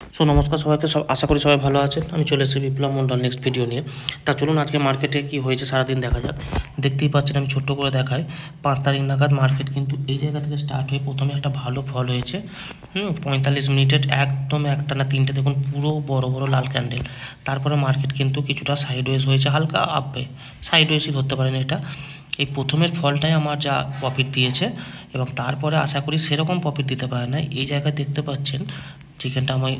নমস্কার সবাইকে, আশা করি সবাই ভালো আছেন। আমি চলে এসেছি বিপ্লব মণ্ডল নেক্সট ভিডিও নিয়ে। তা চলুন আজকে মার্কেটে কি হয়েছে সারাদিন দেখা যাক। দেখতেই পাচ্ছেন, আমি ছোট্ট করে দেখাই। 5 তারিখ নাগাদ মার্কেট কিন্তু এই জায়গা থেকে স্টার্ট হয়ে প্রথমে একটা ভালো ফল হয়েছে। 45 মিনিটের একদম একটানা তিনটে দেখুন পুরো বড় বড় লাল ক্যান্ডেল। তারপরে মার্কেট কিন্তু কিছুটা সাইডওয়েজ হয়েছে, হালকা আপে, সাইডওয়েজই ধরতে পারেন এটা। এই প্রথমের ফলটাই আমার যা প্রফিট দিয়েছে এবং তারপরে আশা করি সেরকম প্রফিট দিতে পারে না। এই জায়গায় দেখতে পাচ্ছেন যেখানটা আমি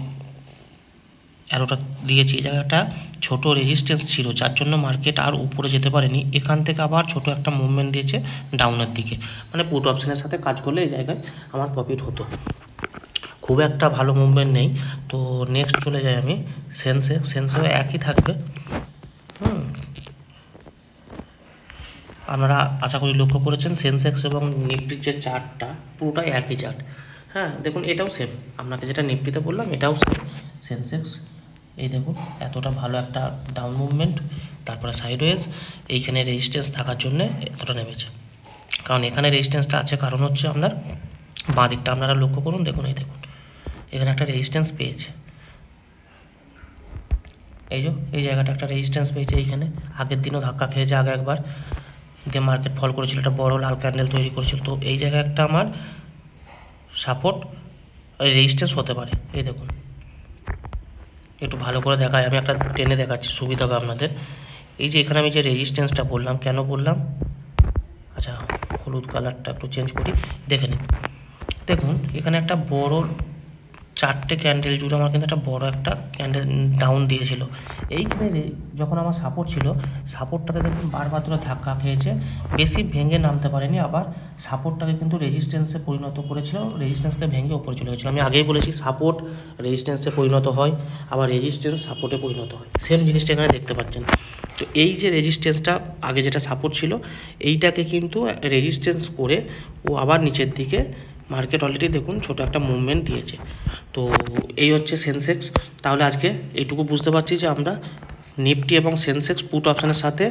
অ্যারোটা দিয়েছি, এই জায়গাটা ছোট রেজিস্ট্যান্স ছিল, যার জন্য মার্কেট আর উপরে যেতে পারেনি। এখান থেকে আবার ছোট একটা মুভমেন্ট দিয়েছে ডাউনের দিকে, মানে পুট অপশনের সাথে কাজ করলে এই জায়গায় আমার প্রফিট হতো। খুব একটা ভালো মুভমেন্ট নেই। তো নেক্সট চলে যাই আমি সেন্সেও একই থাকবে। আপনারা আশা করি লক্ষ্য করেছেন সেন্সেক্স এবং নিফটির যে চার্টটা পুরোটাই একই চার্ট। হ্যাঁ দেখুন, এটাও সেম, আপনাকে যেটা নিফটিতে বললাম এটাও সেম। সেন্সেক্স এই দেখুন এতটা ভালো একটা ডাউন মুভমেন্ট, তারপরে সাইডওয়েজ, এইখানে রেজিস্ট্যান্স থাকার জন্যে এতটা নেমেছে। কারণ এখানে রেজিস্ট্যান্সটা আছে, কারণ হচ্ছে আপনার বাঁ দিকটা আপনারা লক্ষ্য করুন, দেখুন এই দেখুন এখানে একটা রেজিস্ট্যান্স পেয়েছে। এই জায়গাটা একটা রেজিস্ট্যান্স পেয়েছে, এইখানে আগের দিনও ধাক্কা খেয়েছে আগে একবার, দিয়ে মার্কেট ফল করেছিল, একটা বড় লাল ক্যান্ডেল তৈরি করেছিল। তো এই জায়গায় একটা আমার সাপোর্ট রেজিস্ট্যান্স হতে পারে। এই দেখুন একটু ভালো করে দেখায়, আমি একটা টেনে দেখাচ্ছি, সুবিধা হবে আপনাদের। এই যে এখানে আমি যে রেজিস্ট্যান্সটা বললাম, কেন বললাম, আচ্ছা হলুদ কালারটা একটু চেঞ্জ করি, দেখে নিন। দেখুন এখানে একটা বড় চারটে ক্যান্ডেল জুড়ে আমার কিন্তু একটা বড় একটা ক্যান্ডেল ডাউন দিয়েছিল। এইখানে যখন আমার সাপোর্ট ছিল, সাপোর্টটাকে দেখুন বারবার ধরে ধাক্কা খেয়েছে, বেশি ভেঙে নামতে পারেনি, আবার সাপোর্টটাকে কিন্তু রেজিস্ট্যান্সে পরিণত করেছিল, রেজিস্ট্যান্সকে ভেঙে উপরে চলে গেছিলো। আমি আগেই বলেছি সাপোর্ট রেজিস্ট্যান্সে পরিণত হয়, আবার রেজিস্ট্যান্স সাপোর্টে পরিণত হয়, সেম জিনিসটা এখানে দেখতে পাচ্ছেন। তো এই যে রেজিস্ট্যান্সটা আগে যেটা সাপোর্ট ছিল, এইটাকে কিন্তু রেজিস্ট্যান্স করে ও আবার নিচের দিকে মার্কেট অলরেডি দেখুন ছোটো একটা মুভমেন্ট দিয়েছে। তো এই হচ্ছে সেন্সেক্স। তাহলে আজকে এইটুকু বুঝতে পারছি যে আমরা নিফটি এবং সেন্সেক্স পুট অপশানের সাথে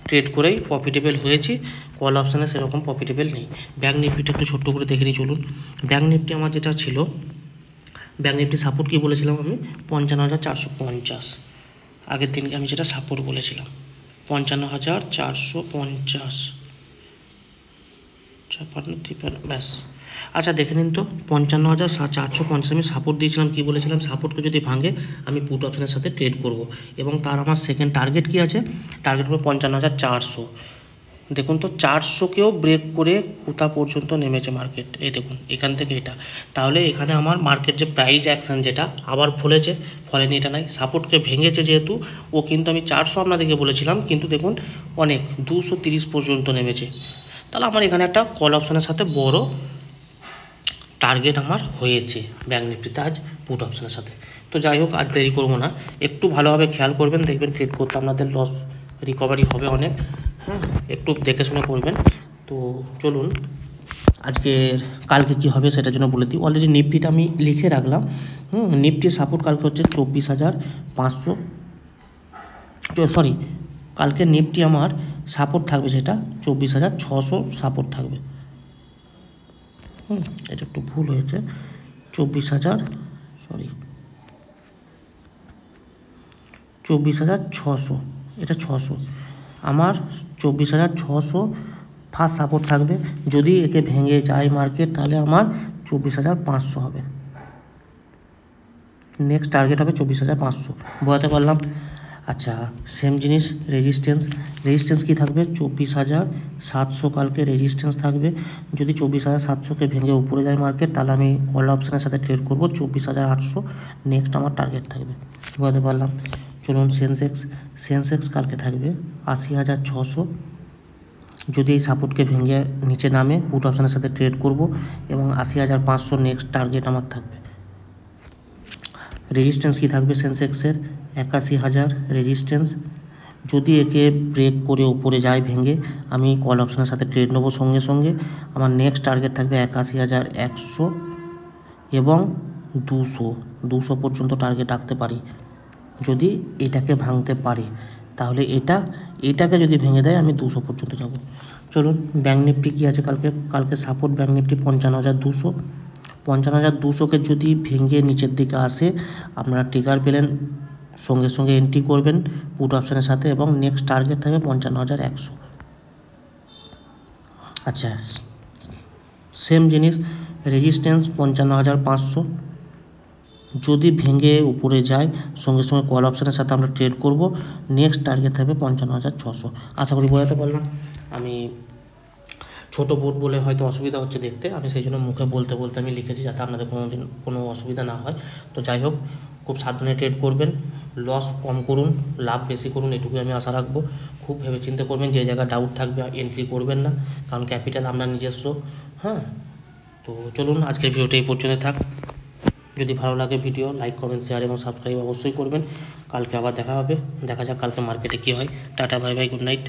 ট্রেড করেই প্রফিটেবল হয়েছি, কল অপশানে সেরকম প্রফিটেবল নেই। ব্যাঙ্ক নিফটিটা একটু ছোট্ট করে দেখে নিই চলুন। ব্যাঙ্ক নিফটি আমার যেটা ছিল, ব্যাঙ্ক নিফটি সাপোর্ট কী বলেছিলাম আমি, 55,450। আগের দিনকে আমি যেটা সাপোর্ট বলেছিলাম 55,450, 56, ব্যাস। আচ্ছা দেখে নিন তো, 55,450 আমি সাপোর্ট দিয়েছিলাম, কী বলেছিলাম, সাপোর্টকে যদি ভাঙে আমি পুট অপশনের সাথে ট্রেড করব, এবং তার আমার সেকেন্ড টার্গেট কী আছে, টার্গেট হবে 55,400। দেখুন তো 400কেও ব্রেক করে কোথা পর্যন্ত নেমেছে মার্কেট, এই দেখুন এখান থেকে এটা। তাহলে এখানে আমার মার্কেট যে প্রাইস অ্যাকশান যেটা আবার ফলেনি, এটা নাই, সাপোর্টকে ভেঙেছে যেহেতু, ও কিন্তু আমি 400 আপনাদেরকে বলেছিলাম, কিন্তু দেখুন অনেক 230 পর্যন্ত নেমেছে। তাহলে আমার এখানে একটা কল অপশানের সাথে বড় টার্গেট আমার হয়েছে ব্যাঙ্ক নিফটিতে আজ পুট অপশানের সাথে। তো যাই হোক, আর দেরি করবো না, একটু ভালোভাবে খেয়াল করবেন, দেখবেন ট্রেড করতে আপনাদের লস রিকভারি হবে অনেক। একটু দেখে শুনে করবেন। তো চলুন কালকে কী হবে সেটার জন্য বলে দিই। অলরেডি নিফটিটা আমি লিখে রাখলাম। নিফটির সাপোর্ট কালকে হচ্ছে 24,500, সরি, কালকে নিফটি আমার সাপোর্ট থাকবে সেটা 24,600 সাপোর্ট থাকবে। এটা একটু ভুল হয়েছে, 24,600, এটা 600, আমার 24,600 ফার্স্ট সাপোর্ট থাকবে। যদি একে ভেঙে যায় মার্কেট তাহলে আমার 24,500 হবে, নেক্সট টার্গেট হবে 24,500, বোঝাতে পারলাম। আচ্ছা সেম জিনিস রেজিস্ট্যান্স কী থাকবে, 24,700 কালকে রেজিস্ট্যান্স থাকবে। যদি 24,700কে ভেঙে উপরে যায় মার্কেট তাহলে আমি কল অপশানের সাথে ট্রেড করব 24,800, নেক্সট আমার টার্গেট থাকবে, বোঝাতে পারলাম। চলুন সেন্সেক্স কালকে থাকবে 80,600, যদি এই সাপোর্টকে ভেঙে নিচে নামে পুট অপশানের সাথে ট্রেড করব, এবং 80,500 নেক্সট টার্গেট আমার থাকবে। রেজিস্ট্যান্স কী থাকবে সেন্সেক্সের, 81,000 রেজিস্ট্যান্স। যদি একে ব্রেক করে উপরে যায় ভেঙে, আমি কল অপশানের সাথে ট্রেড নেবো সঙ্গে সঙ্গে। আমার নেক্সট টার্গেট থাকবে 81,100 এবং 200 পর্যন্ত টার্গেট রাখতে পারি। যদি এটাকে ভাঙতে পারে তাহলে এটাকে যদি ভেঙে দেয় আমি 200 পর্যন্ত যাব। চলুন ব্যাঙ্ক নিফটি কী আছে কালকে সাপোর্ট, ব্যাঙ্ক নিফটি 55,200, 55,200কে যদি ভেঙে নিচের দিকে আসে আপনারা ট্রিগার পেলেন, সঙ্গে সঙ্গে এন্ট্রি করবেন পুট অপশানের সাথে এবং নেক্সট টার্গেট থাকবে 55,100। আচ্ছা, সেম জিনিস রেজিস্ট্যান্স 55,500, যদি ভেঙে উপরে যায় সঙ্গে সঙ্গে কল অপশানের সাথে আমরা ট্রেড করব, নেক্সট টার্গেট থাকবে 55,600। আশা করি বোঝাতে পারলাম। আমি ছোট বোর্ড বলে হয়তো অসুবিধা হচ্ছে দেখতে, আমি সেই জন্য মুখে বলতে বলতে আমি লিখেছি যাতে আপনাদের কোনো অসুবিধা না হয়। তো যাই হোক, খুব সাবধানে ট্রেড করবেন, লস কম করুন, লাভ বেশি করুন, এটুকুই আমি আশা রাখবো। খুব ভেবেচিন্তে করবেন, যে জায়গায় ডাউট থাকবে এন্ট্রি করবেন না, কারণ ক্যাপিটাল আপনার নিজস্ব। হ্যাঁ, তো চলুন আজকের ভিডিওটা এই পর্যন্ত থাক। যদি ভালো লাগে ভিডিও লাইক, কমেন্ট, শেয়ার এবং সাবস্ক্রাইব অবশ্যই করবেন। কালকে আবার দেখা হবে, দেখা যাক কালকে মার্কেটে কী হয়। Tata, bye bye, good night.